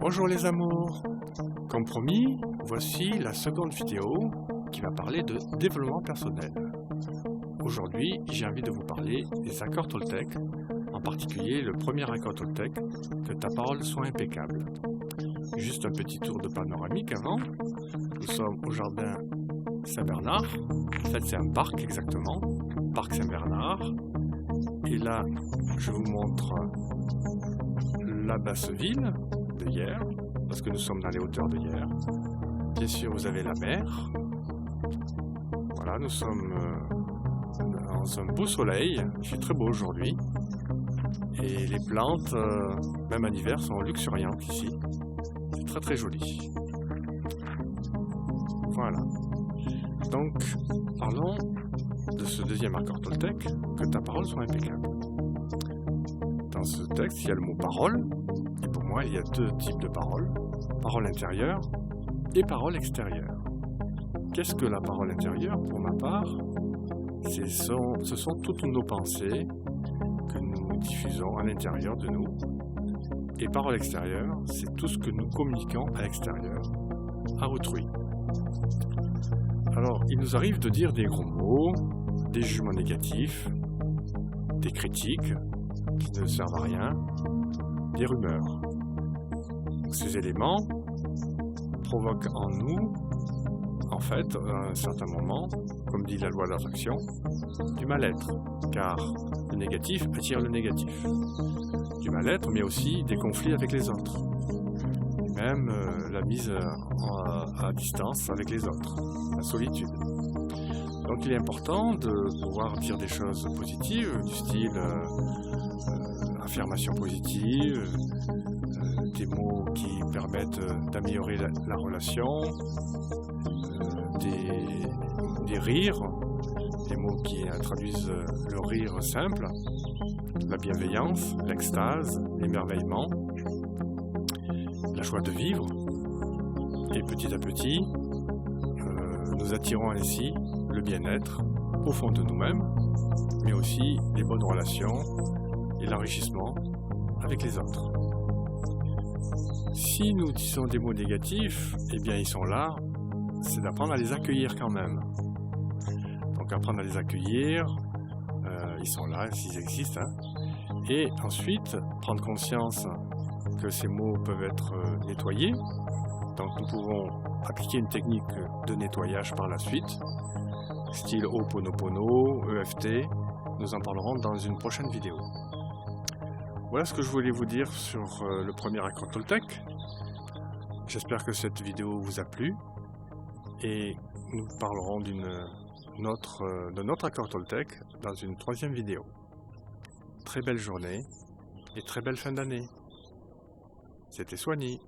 Bonjour les amours. Comme promis, voici la seconde vidéo qui va parler de développement personnel. Aujourd'hui, j'ai envie de vous parler des accords Toltec, en particulier le premier accord Toltec, que ta parole soit impeccable. Juste un petit tour de panoramique avant. Nous sommes au jardin Saint-Bernard. En fait, c'est un parc exactement, parc Saint-Bernard. Et là, je vous montre la basse ville de Hyères, parce que nous sommes dans les hauteurs de Hyères. Bien sûr, vous avez la mer. Voilà, nous sommes dans un beau soleil. Il fait très beau aujourd'hui. Et les plantes, même en hiver, sont luxuriantes ici. C'est très très joli. Voilà. Donc, parlons de ce deuxième accord Toltec, que ta parole soit impeccable. Dans ce texte, il y a le mot parole. Et pour moi, il y a deux types de paroles. Parole intérieure et parole extérieure. Qu'est-ce que la parole intérieure, pour ma part? Ce sont toutes nos pensées que nous diffusons à l'intérieur de nous. Et parole extérieure, c'est tout ce que nous communiquons à l'extérieur, à autrui. Alors, il nous arrive de dire des gros mots, des jugements négatifs, des critiques qui ne servent à rien, des rumeurs. Ces éléments provoquent en nous, en fait, à un certain moment, comme dit la loi de l'attraction, du mal-être, car le négatif attire le négatif. Du mal-être, mais aussi des conflits avec les autres. Même la mise à distance avec les autres, la solitude. Donc il est important de pouvoir dire des choses positives, du style affirmation positive, des mots qui permettent d'améliorer la relation, des rires, des mots qui traduisent le rire simple, la bienveillance, l'extase, l'émerveillement, la joie de vivre. Et petit à petit, nous attirons ainsi le bien-être au fond de nous-mêmes, mais aussi les bonnes relations et l'enrichissement avec les autres. Si nous disons des mots négatifs, eh bien ils sont là, c'est d'apprendre à les accueillir quand même. Donc apprendre à les accueillir, ils sont là, s'ils existent, hein. Et ensuite prendre conscience que ces mots peuvent être nettoyés. Donc nous pouvons appliquer une technique de nettoyage par la suite, style Ho'oponopono, EFT, nous en parlerons dans une prochaine vidéo. Voilà ce que je voulais vous dire sur le premier accord Toltec. J'espère que cette vidéo vous a plu et nous parlerons d'un autre accord Toltec dans une troisième vidéo. Très belle journée et très belle fin d'année. C'était Soigny.